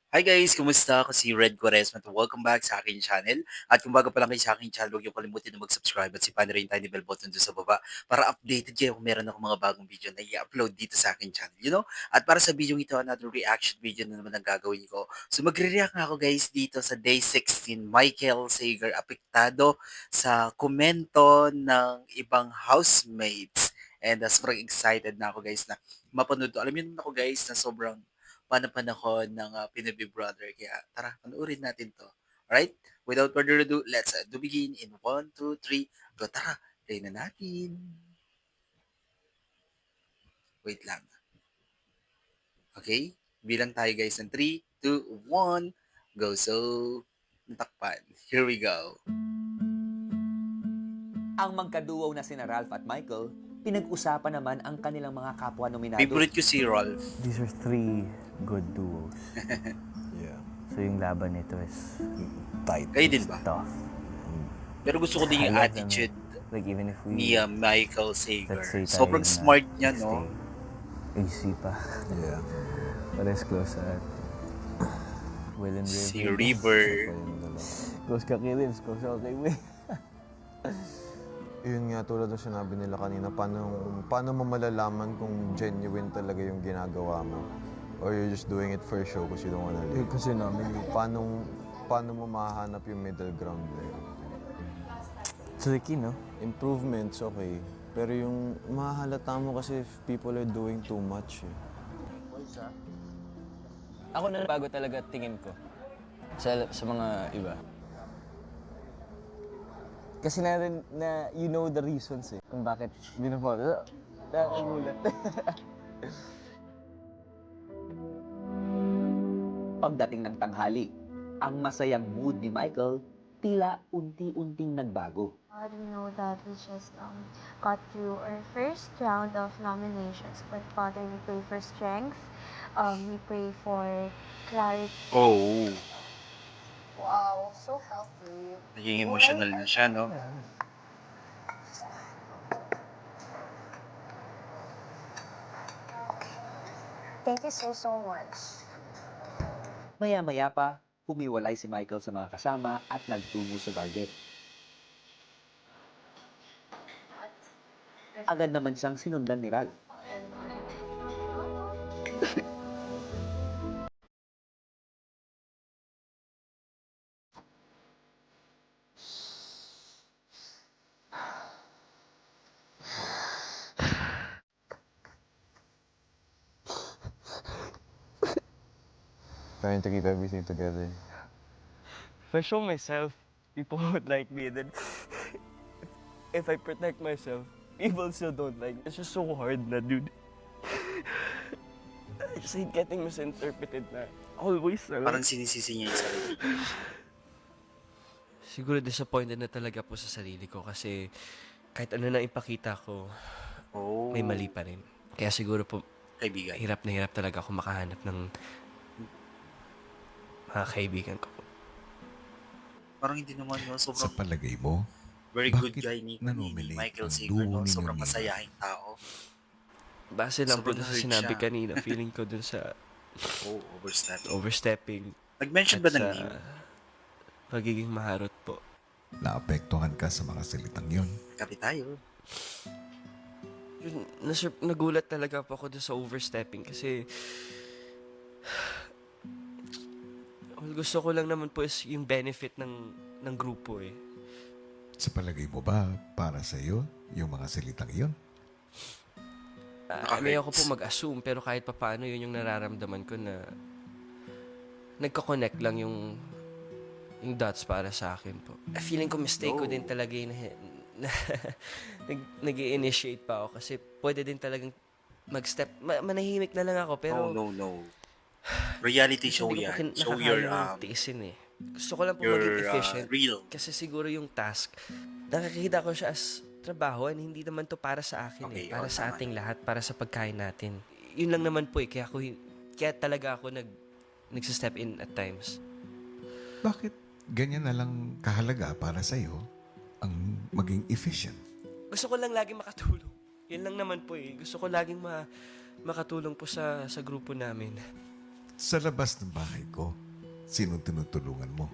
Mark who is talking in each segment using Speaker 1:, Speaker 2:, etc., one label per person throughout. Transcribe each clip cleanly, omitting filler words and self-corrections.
Speaker 1: Hi guys! Kumusta? Ako si Red Quaresma at welcome back sa aking channel. At kung bago pa lang kayo sa aking channel, huwag niyo kalimutan na mag-subscribe at sipan na rin tiny bell button doon sa baba para updated kayo kung meron ako mga bagong video na i-upload dito sa aking channel. At para sa video ito, another reaction video na naman ang gagawin ko. So magre-react nga ako guys dito sa Day 16, Michael Sager apektado sa komento ng ibang housemates. And sobrang excited na ako guys na mapanood to. Alam niyo naman ako guys na sobrang panahon ng Pinoy Brother. Kaya tara, panoorin natin to. Alright? Without further ado, let's do begin in 1, 2, 3, go. Tara, play na natin. Wait lang. Okay? Bilang tayo guys ng 3, 2, 1, go. So, natakpan. Here we go.
Speaker 2: Ang magkaduo na sina Ralph at Michael, pinag-usapan naman ang kanilang mga kapwa nominado.
Speaker 1: Favorite ko si Rolf.
Speaker 3: These are three good duos.
Speaker 4: Yeah.
Speaker 3: So yung laban nito is
Speaker 4: Tight.
Speaker 1: Kayo din ba?
Speaker 3: tough.
Speaker 1: Pero gusto ko din yung
Speaker 3: I love them.
Speaker 1: attitude
Speaker 3: Like even if we,
Speaker 1: ni Michael
Speaker 3: let's say
Speaker 1: Sager.
Speaker 3: tayo
Speaker 1: Sobrang
Speaker 3: na
Speaker 1: smart niya, no?
Speaker 3: AC pa.
Speaker 4: Yeah.
Speaker 3: Pares close at Will and River.
Speaker 1: Si River.
Speaker 3: Close ka kay Rims, close ako kay Will.
Speaker 4: Yun nga, tulad ng sinabi nila kanina, paano mo malalaman kung genuine talaga yung ginagawa mo? Or you're just doing it for show kasi you don't wanna live?
Speaker 3: Kasi namin,
Speaker 4: Paano mo mahanap yung middle ground there?
Speaker 3: tricky, no?
Speaker 4: Improvements, okay. Pero yung mahalata mo kasi if people are doing too much eh.
Speaker 5: Ako na bago talaga tingin ko sa mga iba.
Speaker 3: Kasi na rin na you know the reasons eh. Kung bakit binafollow. Nakagulat.
Speaker 2: Pagdating ng tanghali, ang masayang mood ni Michael tila unti-unting nagbago.
Speaker 6: We know that we just got through our first round of nominations. But Father, we pray for strength. We pray for clarity.
Speaker 1: Oh,
Speaker 6: Wow, so healthy.
Speaker 1: naging emotional na siya, no?
Speaker 6: Thank you so much.
Speaker 2: Maya-maya pa, humiwalay si Michael sa mga kasama at nagtungo sa garden. Agad naman siyang sinundan ni Ralph.
Speaker 4: Trying to keep everything together.
Speaker 7: If I show myself, people would like me. Then, if I protect myself, people still don't like me. It's just so hard na, dude. I just hate getting misinterpreted na. Always na
Speaker 1: Parang
Speaker 7: lang.
Speaker 1: sinisisi niya yung sarili.
Speaker 8: Siguro disappointed na talaga po sa sarili ko kasi kahit ano na ipakita ko,
Speaker 1: Oh,
Speaker 8: may mali pa rin. Kaya siguro po,
Speaker 1: kaibigan.
Speaker 8: hirap na hirap talaga ako makahanap ng mga kaibigan ko po.
Speaker 1: Parang hindi naman, no?
Speaker 9: Sa
Speaker 1: Sobrang
Speaker 9: palagay mo,
Speaker 1: very good
Speaker 9: bakit
Speaker 1: guy ni
Speaker 9: nanominate
Speaker 1: Michael
Speaker 9: ang
Speaker 1: Sager,
Speaker 9: duo
Speaker 1: no?
Speaker 9: ninyo
Speaker 1: Sobrang
Speaker 9: ni
Speaker 1: masayahing tao.
Speaker 8: Base lang po
Speaker 1: Sobrang
Speaker 8: dun sa
Speaker 1: hurt
Speaker 8: sinabi
Speaker 1: siya.
Speaker 8: kanina, feeling ko dun sa
Speaker 1: Oh, overstepping.
Speaker 8: overstepping
Speaker 1: Nag-mention
Speaker 8: at
Speaker 1: ba ng
Speaker 8: sa
Speaker 1: name?
Speaker 8: pagiging maharot po.
Speaker 9: naapektuhan ka sa mga salitang yon?
Speaker 1: Kapi tayo.
Speaker 8: Yun, nagulat talaga po ako dun sa overstepping kasi well, gusto ko lang naman po is yung benefit ng grupo eh.
Speaker 9: Sa palagay mo ba, para sa iyo, yung mga salitang yon?
Speaker 1: Nakaka-hurts.
Speaker 8: May ako po mag-assume pero kahit papaano yun yung nararamdaman ko na nagko-connect lang yung dots para sa akin po. Feeling ko mistake ko din talaga yun na nag-i-initiate pa ako kasi pwede din talagang mag-step. Manahimik na lang ako pero
Speaker 1: No. Reality show
Speaker 8: hindi ko
Speaker 1: yan. Show your,
Speaker 8: tiisin eh. Gusto ko lang po
Speaker 1: your,
Speaker 8: maging efficient.
Speaker 1: real.
Speaker 8: Kasi siguro yung task, nakikita ko siya as trabaho and hindi naman to para sa akin
Speaker 1: Okay,
Speaker 8: para sa
Speaker 1: tama.
Speaker 8: ating lahat, para sa pagkain natin. Yun lang naman po eh, kaya talaga ako nagsa-step in at times.
Speaker 9: Bakit ganyan na lang kahalaga para sa iyo ang maging efficient?
Speaker 8: Gusto ko lang laging makatulong. Yun lang naman po eh. Gusto ko laging makatulong po sa grupo namin.
Speaker 9: Sa labas ng bahay ko, sinong tinutulungan mo?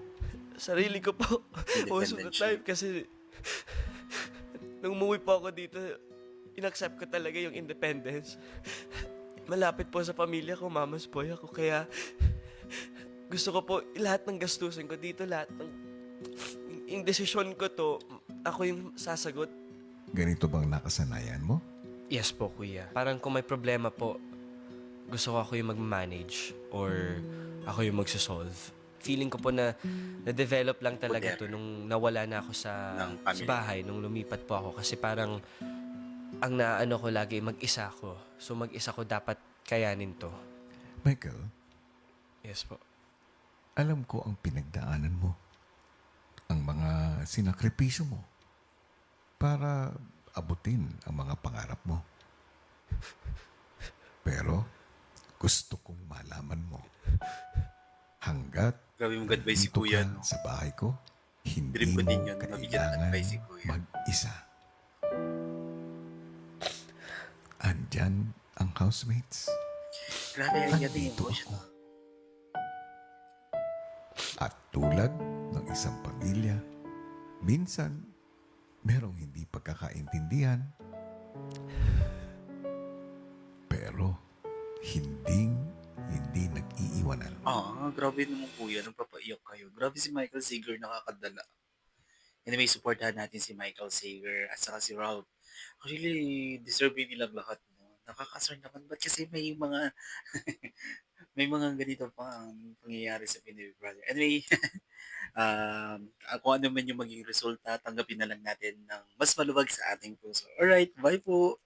Speaker 7: Sarili ko po. Most of the
Speaker 1: Independent
Speaker 7: time kasi nung umuwi po ako dito, inaccept ko talaga yung independence. Malapit po sa pamilya ko, mama's boy ako, kaya gusto ko po lahat ng gastusin ko dito, lahat ng yung desisyon ko to, ako yung sasagot.
Speaker 9: Ganito bang nakasanayan mo?
Speaker 8: Yes po, kuya. Parang kung may problema po, gusto ko ako yung mag-manage or ako yung magsosolve. Feeling ko po na na-develop lang talaga
Speaker 1: Poder.
Speaker 8: to nung nawala na ako sa
Speaker 1: Ng family.
Speaker 8: bahay, nung lumipat po ako. Kasi parang ang naano ko lagi, mag-isa ako. So mag-isa ko dapat kayanin to.
Speaker 9: Michael,
Speaker 8: Yes po.
Speaker 9: alam ko ang pinagdaanan mo. Ang mga sinakripisyo mo para abutin ang mga pangarap mo. Pero gusto kong malaman mo, hanggat
Speaker 1: Grabe mong advice si
Speaker 9: dito
Speaker 1: Kuya,
Speaker 9: ka
Speaker 1: no?
Speaker 9: sa bahay ko, hindi
Speaker 1: Dream ko
Speaker 9: mo
Speaker 1: din yun, mabigyan ng
Speaker 9: kailangan
Speaker 1: advice si Kuya.
Speaker 9: mag-isa. Andyan ang housemates.
Speaker 1: Grabe, yan yung
Speaker 9: Andito
Speaker 1: emotion.
Speaker 9: ako. At tulad ng isang pamilya, minsan merong hindi pagkakaintindihan. Pero hindi nag-iiwanan.
Speaker 1: Grabe naman Kuya, nagpapaiyak kayo. Grabe si Michael Sager, nakakadala. Anyway, supportahan natin si Michael Sager at saka si Ralph. Actually, deserve yun nilang lahat. No? Nakakasar naman. Ba't kasi may mga may mga ganito pa ang pangyayari sa Pinoy Big Brother. Anyway, kung ano man yung maging resulta, tanggapin na lang natin ng mas maluwag sa ating puso. Alright, bye po!